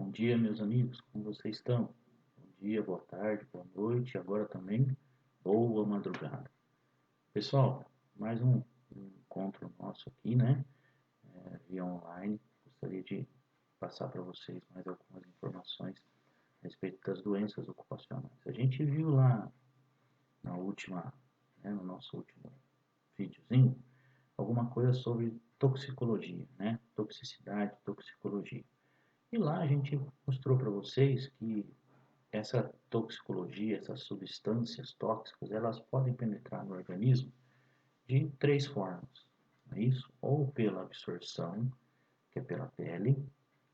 Bom dia, meus amigos, como vocês estão? Bom dia, boa tarde, boa noite, e agora também boa madrugada. Pessoal, mais um encontro nosso aqui, né? Via online. Gostaria de passar para vocês mais algumas informações a respeito das doenças ocupacionais. A gente viu lá na última, no nosso último videozinho, alguma coisa sobre toxicologia, né? Toxicidade, toxicologia. E lá a gente mostrou para vocês que essa toxicologia, essas substâncias tóxicas, elas podem penetrar no organismo de três formas, não é isso? Ou pela absorção, que é pela pele,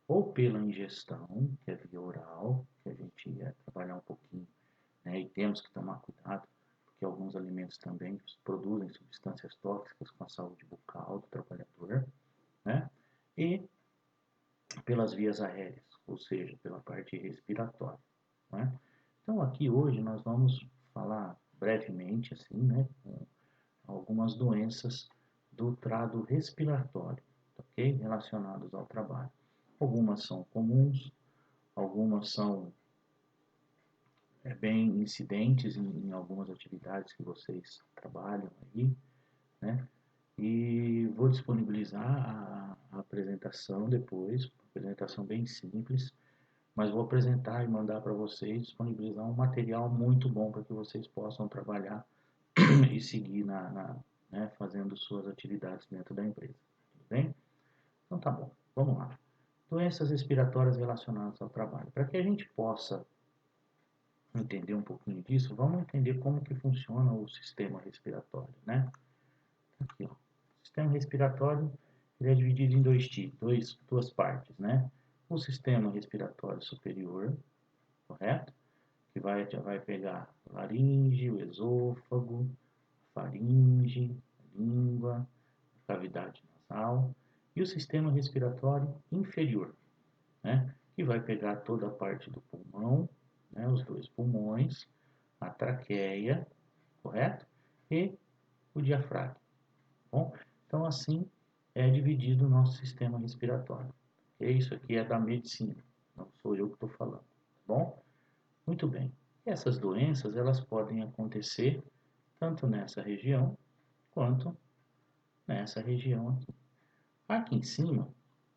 ou pela ingestão, que é via oral, que a gente ia trabalhar um pouquinho, né? E temos que tomar cuidado, porque alguns alimentos também produzem substâncias tóxicas com a saúde bucal do trabalhador, né? E pelas vias aéreas, ou seja, pela parte respiratória, né? Então aqui hoje nós vamos falar brevemente assim, né, com algumas doenças do trado respiratório, ok? Relacionadas ao trabalho. Algumas são comuns, algumas são bem incidentes em algumas atividades que vocês trabalham aí, né? E vou disponibilizar a apresentação depois, uma apresentação bem simples, mas vou apresentar e mandar para vocês, disponibilizar um material muito bom para que vocês possam trabalhar e seguir né, fazendo suas atividades dentro da empresa. Tudo bem? Então tá bom, vamos lá. Doenças respiratórias relacionadas ao trabalho. Para que a gente possa entender um pouquinho disso, vamos entender como que funciona o sistema respiratório, né? Aqui, ó. O sistema respiratório ele é dividido em duas partes, né? O sistema respiratório superior, correto? Que já vai pegar a laringe, o esôfago, a faringe, a língua, a cavidade nasal e o sistema respiratório inferior, né? Que vai pegar toda a parte do pulmão, né? Os dois pulmões, a traqueia, correto? E o diafragma. Bom, então assim é dividido o nosso sistema respiratório. Okay? Isso aqui é da medicina, não sou eu que estou falando, tá bom? Muito bem. E essas doenças elas podem acontecer tanto nessa região quanto nessa região aqui. Aqui em cima,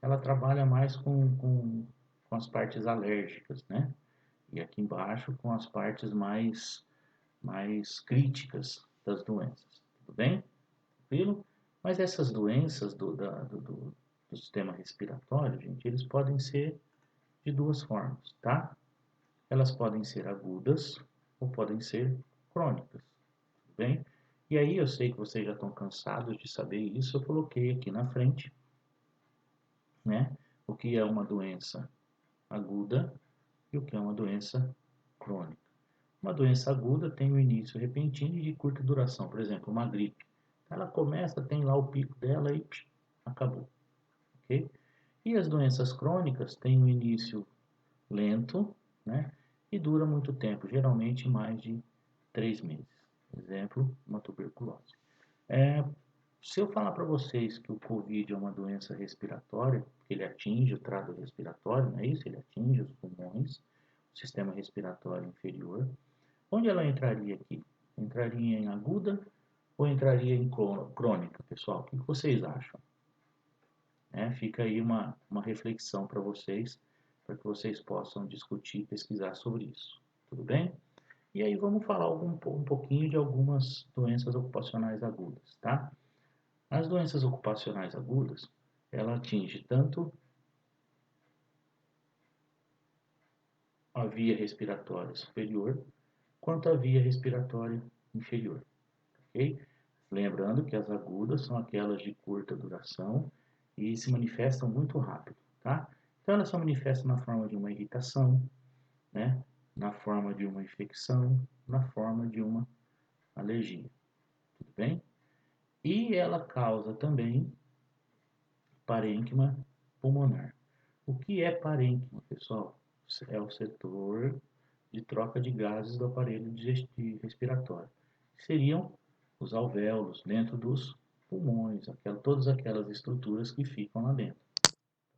ela trabalha mais com as partes alérgicas, né? E aqui embaixo com as partes mais críticas das doenças. Tudo bem? Tranquilo? Mas essas doenças do sistema respiratório, gente, eles podem ser de duas formas, tá? Elas podem ser agudas ou podem ser crônicas, tudo bem? E aí eu sei que vocês já estão cansados de saber isso, eu coloquei aqui na frente, né? O que é uma doença aguda e o que é uma doença crônica. Uma doença aguda tem um início repentino e de curta duração, por exemplo, uma gripe. Ela começa, tem lá o pico dela e acabou, ok? E as doenças crônicas têm um início lento, né? E dura muito tempo, geralmente mais de 3 meses. Exemplo, uma tuberculose. Se eu falar para vocês que o Covid é uma doença respiratória, que ele atinge o trato respiratório, não é isso? Ele atinge os pulmões, o sistema respiratório inferior. Onde ela entraria aqui? Entraria em aguda ou entraria em crônica, pessoal? O que vocês acham? Fica aí uma reflexão para vocês, para que vocês possam discutir e pesquisar sobre isso. Tudo bem? E aí vamos falar um pouquinho de algumas doenças ocupacionais agudas, tá? As doenças ocupacionais agudas, ela atinge tanto a via respiratória superior quanto a via respiratória inferior, ok? Lembrando que as agudas são aquelas de curta duração e se manifestam muito rápido, tá? Então elas se manifestam na forma de uma irritação, né? Na forma de uma infecção, na forma de uma alergia, tudo bem? E ela causa também parênquima pulmonar. O que é parênquima, pessoal? É o setor de troca de gases do aparelho respiratório. Seriam os alvéolos dentro dos pulmões, todas aquelas estruturas que ficam lá dentro.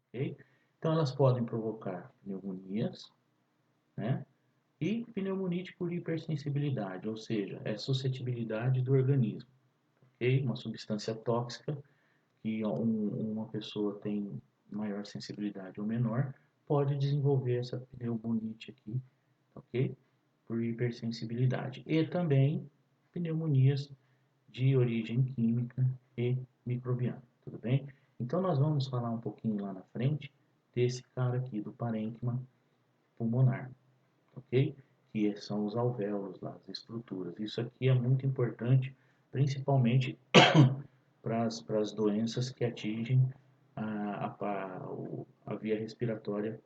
Okay? Então, elas podem provocar pneumonias, né? E pneumonite por hipersensibilidade, ou seja, é suscetibilidade do organismo, ok? Uma substância tóxica que uma pessoa tem maior sensibilidade ou menor, pode desenvolver essa pneumonite aqui, ok? Por hipersensibilidade. E também pneumonias de origem química e microbiana, tudo bem? Então nós vamos falar um pouquinho lá na frente desse cara aqui, do parênquima pulmonar, ok? Que são os alvéolos lá, as estruturas. Isso aqui é muito importante, principalmente para as doenças que atingem a via respiratória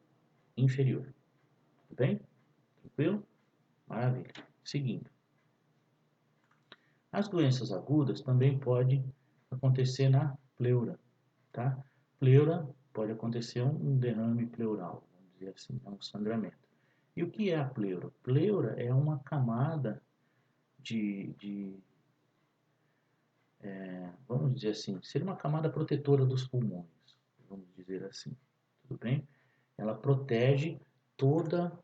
inferior. Tudo bem? Tranquilo? Maravilha. Seguindo. As doenças agudas também podem acontecer na pleura, tá? Pleura pode acontecer um derrame pleural, vamos dizer assim, um sangramento. E o que é a pleura? Pleura é uma camada vamos dizer assim, seria uma camada protetora dos pulmões, vamos dizer assim, tudo bem? Ela protege toda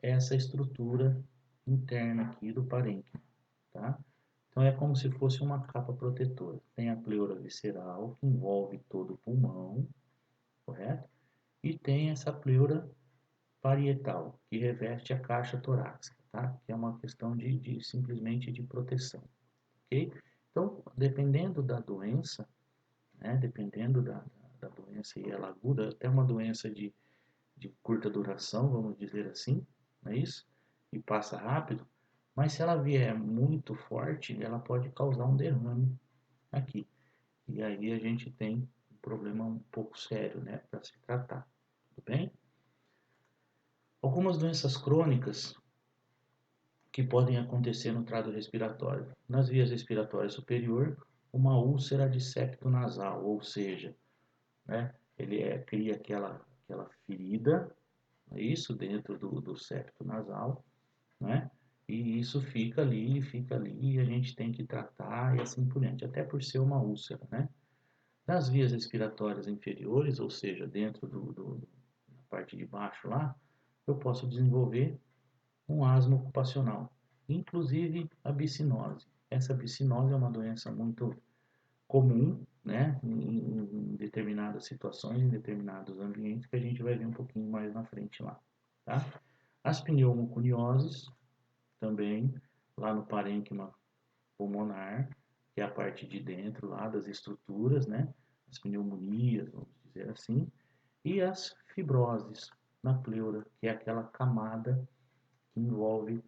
essa estrutura interna aqui do parênquima, tá? Então é como se fosse uma capa protetora. Tem a pleura visceral, que envolve todo o pulmão, correto? E tem essa pleura parietal, que reveste a caixa torácica, tá? Que é uma questão de simplesmente de proteção, ok? Então, dependendo da doença, né? Dependendo da doença e ela aguda, até uma doença de curta duração, vamos dizer assim, não é isso? E passa rápido, mas se ela vier muito forte, ela pode causar um derrame aqui. E aí a gente tem um problema um pouco sério, né, para se tratar, tudo bem? Algumas doenças crônicas que podem acontecer no trato respiratório. Nas vias respiratórias superior, uma úlcera de septo nasal, ou seja, né, cria aquela ferida, é isso, dentro do septo nasal, né? E isso fica ali, e a gente tem que tratar e assim por diante, até por ser uma úlcera, né? Nas vias respiratórias inferiores, ou seja, dentro na parte de baixo lá, eu posso desenvolver um asma ocupacional, inclusive a bicinose. Essa bicinose é uma doença muito comum, né, em determinadas situações, em determinados ambientes, que a gente vai ver um pouquinho mais na frente lá, tá? As pneumoconioses, também, lá no parênquima pulmonar, que é a parte de dentro lá das estruturas, né? As pneumonias, vamos dizer assim, e as fibroses na pleura, que é aquela camada que envolve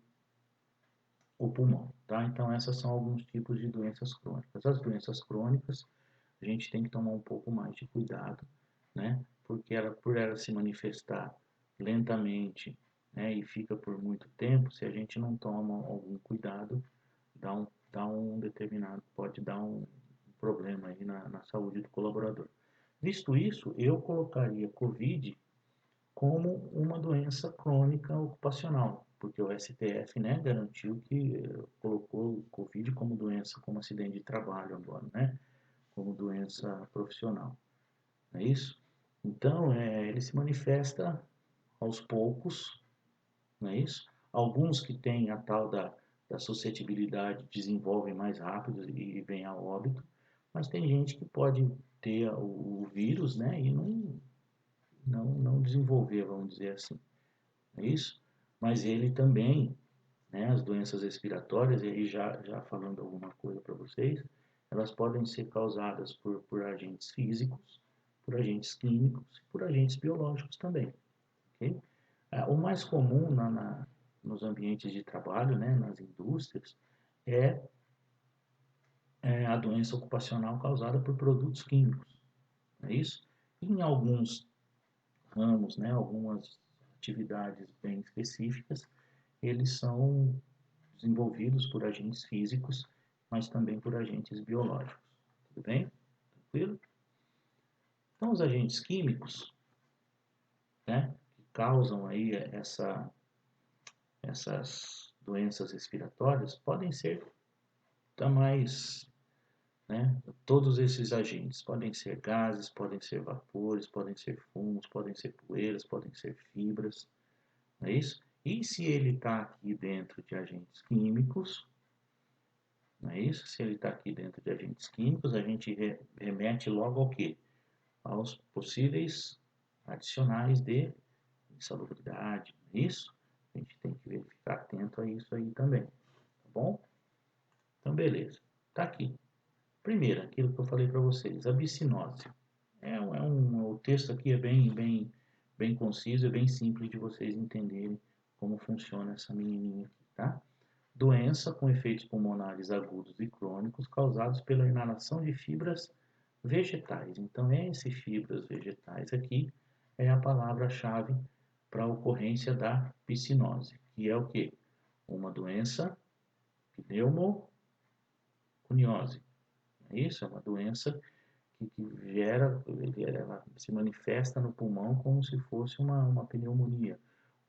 o pulmão, tá? Então, essas são alguns tipos de doenças crônicas. As doenças crônicas, a gente tem que tomar um pouco mais de cuidado, né? Porque por ela se manifestar lentamente, né, e fica por muito tempo, se a gente não toma algum cuidado, pode dar um problema aí na saúde do colaborador. Visto isso, eu colocaria COVID como uma doença crônica ocupacional, porque o STF, né, garantiu que colocou o COVID como doença, como acidente de trabalho agora, né, como doença profissional, não é isso? Então, ele se manifesta aos poucos, não é isso? Alguns que têm a tal da suscetibilidade desenvolvem mais rápido e vêm a óbito, mas tem gente que pode ter o vírus, né, e não desenvolver, vamos dizer assim, não é isso? Mas ele também, né, as doenças respiratórias, e aí já falando alguma coisa para vocês, elas podem ser causadas por agentes físicos, por agentes químicos e por agentes biológicos também, ok? O mais comum nos ambientes de trabalho, né, nas indústrias, é, a doença ocupacional causada por produtos químicos, não é isso? Em alguns ramos, né, algumas atividades bem específicas, eles são desenvolvidos por agentes físicos, mas também por agentes biológicos. Tudo bem? Tranquilo? Então, os agentes químicos, né, que causam aí essas doenças respiratórias podem ser da mais né? Todos esses agentes podem ser gases, podem ser vapores, podem ser fumos, podem ser poeiras, podem ser fibras, não é isso? E se ele está aqui dentro de agentes químicos, não é isso? Se ele está aqui dentro de agentes químicos, a gente remete logo ao quê? Aos possíveis adicionais de insalubridade, não é isso? A gente tem que ficar atento a isso aí também, tá bom? Então, beleza. Tá aqui. Primeiro, aquilo que eu falei para vocês, a bicinose. O texto aqui é bem conciso e bem simples de vocês entenderem como funciona essa menininha aqui, tá? Doença com efeitos pulmonares agudos e crônicos causados pela inalação de fibras vegetais. Então, esse fibras vegetais aqui é a palavra-chave para a ocorrência da piscinose, que é o quê? Uma doença pneumoconiose. Isso é uma doença que ela se manifesta no pulmão como se fosse uma pneumonia,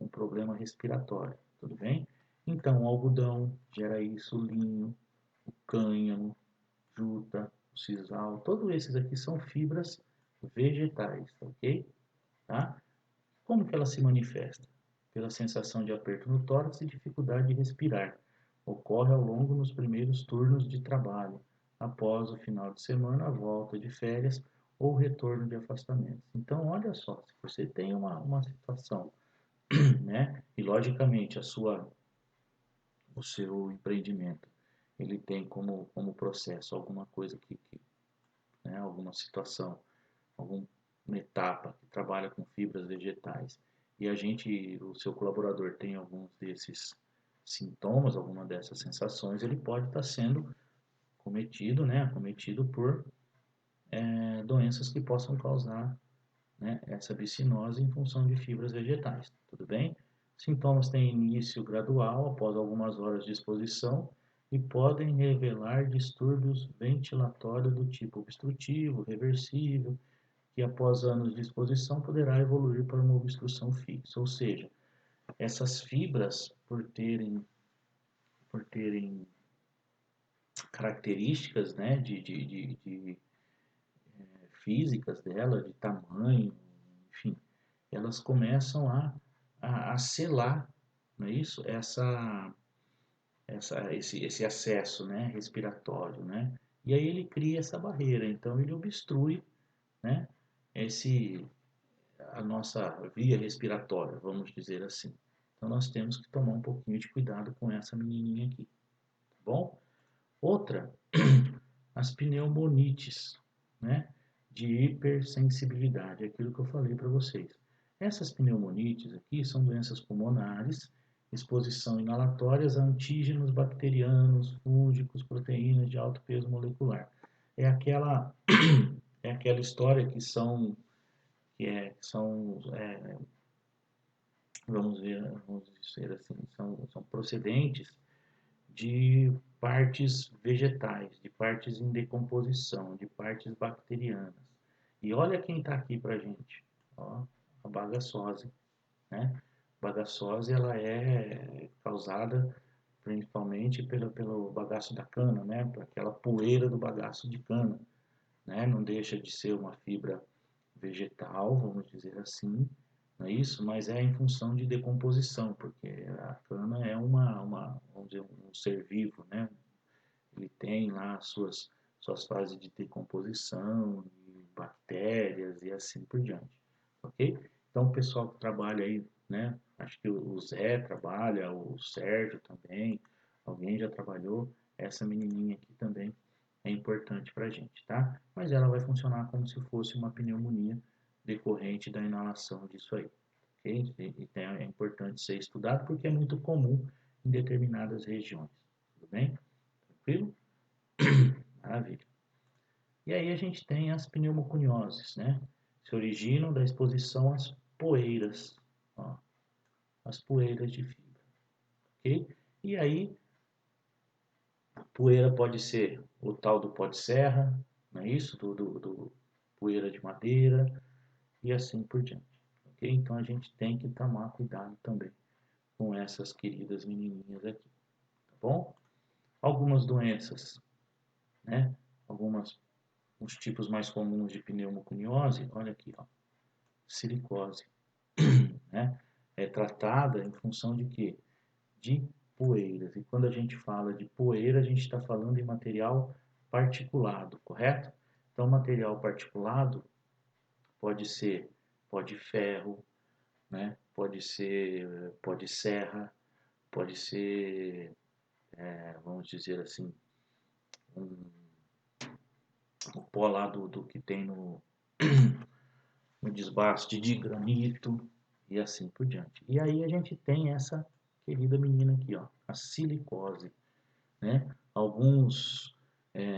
um problema respiratório, tudo bem? Então, o algodão gera isso, o linho, o cânhamo, juta, o sisal, todos esses aqui são fibras vegetais, ok? Tá? Como que ela se manifesta? Pela sensação de aperto no tórax e dificuldade de respirar. Ocorre ao longo nos primeiros turnos de trabalho, após o final de semana, a volta de férias ou retorno de afastamento. Então, olha só, se você tem uma situação, né, e logicamente o seu empreendimento, ele tem como processo alguma coisa né, alguma situação, alguma etapa que trabalha com fibras vegetais e o seu colaborador tem alguns desses sintomas, alguma dessas sensações, ele pode estar sendo cometido por doenças que possam causar, né, essa bicinose em função de fibras vegetais, tudo bem? Sintomas têm início gradual após algumas horas de exposição e podem revelar distúrbios ventilatórios do tipo obstrutivo, reversível, que após anos de exposição poderá evoluir para uma obstrução fixa. Ou seja, essas fibras, por terem características, né, de físicas dela, de tamanho, enfim, elas começam a selar, não é isso? Esse acesso, né, respiratório, né? E aí ele cria essa barreira, então ele obstrui, né, esse, a nossa via respiratória, vamos dizer assim. Então nós temos que tomar um pouquinho de cuidado com essa menininha aqui, tá bom? Outra, as pneumonites, né? De hipersensibilidade, aquilo que eu falei para vocês. Essas pneumonites aqui são doenças pulmonares, exposição inalatórias a antígenos bacterianos, fúngicos, proteínas de alto peso molecular. É aquela, é aquela história que são, vamos dizer assim, são procedentes de partes vegetais, de partes em decomposição, de partes bacterianas. E olha quem está aqui para a gente, ó, a bagaçose, né? A bagaçose ela é causada principalmente pelo bagaço da cana, né? Aquela poeira do bagaço de cana, né? Não deixa de ser uma fibra vegetal, vamos dizer assim, não é isso? Mas é em função de decomposição, porque a cana é vamos dizer, um ser vivo, né? Ele tem lá suas fases de decomposição, de bactérias e assim por diante, ok? Então, o pessoal que trabalha aí, né? Acho que o Zé trabalha, o Sérgio também, alguém já trabalhou, essa menininha aqui também é importante para a gente, tá? Mas ela vai funcionar como se fosse uma pneumonia decorrente da inalação disso aí, ok? Então, é importante ser estudado porque é muito comum em determinadas regiões, tudo bem? Tranquilo? Maravilha. E aí a gente tem as pneumoconioses, né? Se originam da exposição às poeiras, ó, as poeiras de fibra, ok? E aí, a poeira pode ser o tal do pó de serra, não é isso? Do poeira de madeira e assim por diante, ok? Então a gente tem que tomar cuidado também com essas queridas menininhas aqui, tá bom? Algumas doenças, né? os tipos mais comuns de pneumoconiose, olha aqui, ó, silicose, né? É tratada em função de quê? De poeiras. E quando a gente fala de poeira, a gente está falando em material particulado, correto? Então, material particulado pode ser pó de ferro, né? Pode ser pó de serra, pode ser, vamos dizer assim, um, o pó lá do que tem no desbaste de granito e assim por diante. E aí a gente tem essa querida menina aqui, ó, a silicose, né? Alguns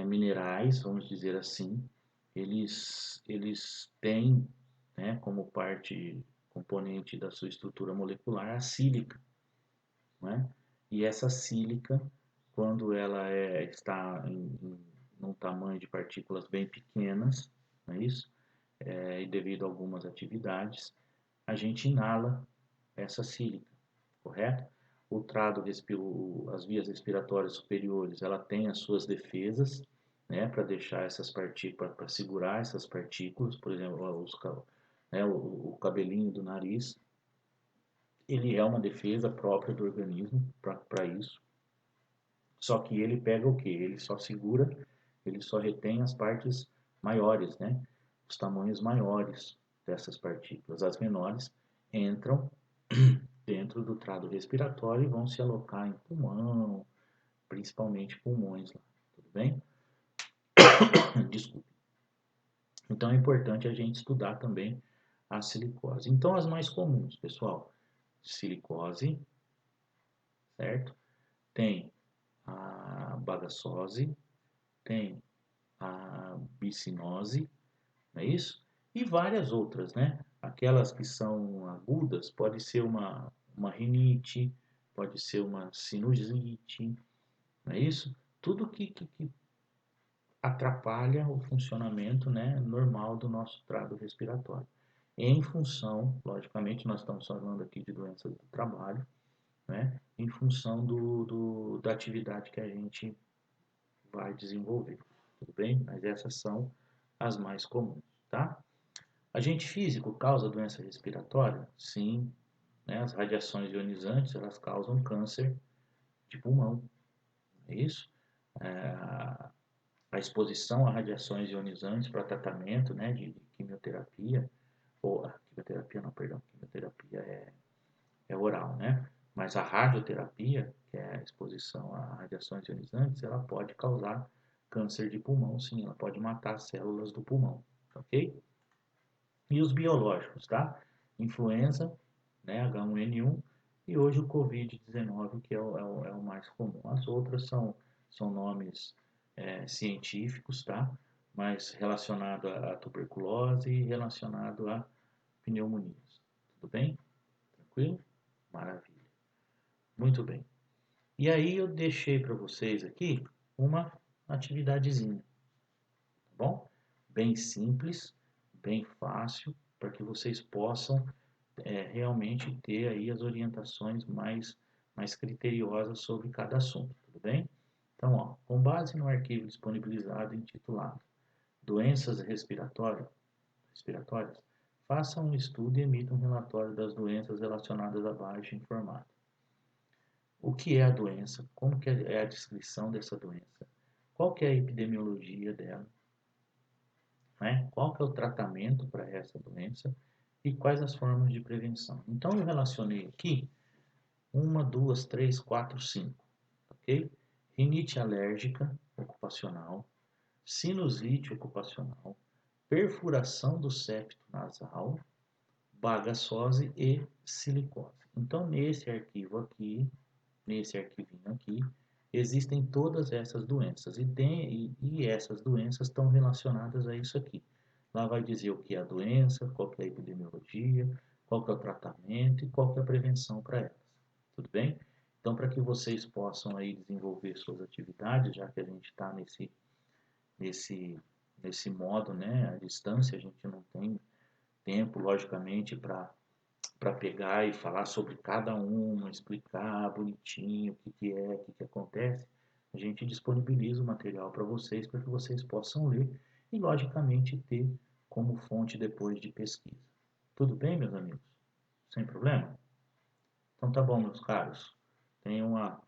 minerais, vamos dizer assim, eles têm, né, como parte componente da sua estrutura molecular a sílica, né? E essa sílica, quando ela está num tamanho de partículas bem pequenas, não é isso? E devido a algumas atividades, a gente inala essa sílica, correto? O trado, as vias respiratórias superiores, ela tem as suas defesas, né, para deixar essas partículas, para segurar essas partículas, por exemplo, né, o cabelinho do nariz, ele é uma defesa própria do organismo para isso. Só que ele pega o que? Ele só segura, ele só retém as partes maiores, né? Os tamanhos maiores dessas partículas. As menores entram dentro do trado respiratório e vão se alocar em pulmão, principalmente pulmões lá, tudo bem? Desculpe. Então é importante a gente estudar também a silicose. Então as mais comuns, pessoal, silicose, certo? Tem a bagassose, tem a bicinose, não é isso? E várias outras, né? Aquelas que são agudas, pode ser uma rinite, pode ser uma sinusite, não é isso? Tudo que atrapalha o funcionamento, né, normal do nosso trato respiratório. Em função, logicamente, nós estamos falando aqui de doenças do trabalho, né, em função da atividade que a gente vai desenvolver, tudo bem? Mas essas são as mais comuns, tá? Agente físico causa doença respiratória? Sim, né? As radiações ionizantes, elas causam câncer de pulmão, é isso? A exposição a radiações ionizantes para tratamento, né, de quimioterapia, ou quimioterapia não, perdão, quimioterapia é oral, né? Mas a radioterapia, que é a exposição a radiações ionizantes, ela pode causar câncer de pulmão, sim, ela pode matar as células do pulmão, ok? E os biológicos, tá? Influenza, né, H1N1 e hoje o Covid-19, que é o mais comum. As outras são nomes científicos, tá? Mas relacionado à tuberculose e relacionado a pneumonias. Tudo bem? Tranquilo? Maravilha. Muito bem. E aí eu deixei para vocês aqui uma atividadezinha, tá bom? Bem simples, bem fácil, para que vocês possam realmente ter aí as orientações mais criteriosas sobre cada assunto, tudo bem? Então, ó, com base no arquivo disponibilizado intitulado Doenças respiratórias, faça um estudo e emita um relatório das doenças relacionadas abaixo informado. O que é a doença? Como que é a descrição dessa doença? Qual que é a epidemiologia dela? Né? Qual que é o tratamento para essa doença? E quais as formas de prevenção? Então, eu relacionei aqui uma, duas, três, quatro, cinco, ok? Rinite alérgica ocupacional, sinusite ocupacional, perfuração do septo nasal, bagassose e silicose. Então, nesse arquivinho aqui, existem todas essas doenças e essas doenças estão relacionadas a isso aqui. Lá vai dizer o que é a doença, qual que é a epidemiologia, qual que é o tratamento e qual que é a prevenção para elas. Tudo bem? Então, para que vocês possam aí desenvolver suas atividades, já que a gente está nesse, nesse modo, né, à distância, a gente não tem tempo, logicamente, para pegar e falar sobre cada uma, explicar bonitinho o que é, o que acontece. a gente disponibiliza o material para que vocês possam ler e, logicamente, ter como fonte depois de pesquisa. Tudo bem, meus amigos? Sem problema? Então tá bom, meus caros. Tenham uma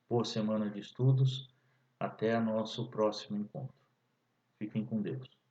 boa semana de estudos. Até o nosso próximo encontro. Fiquem com Deus.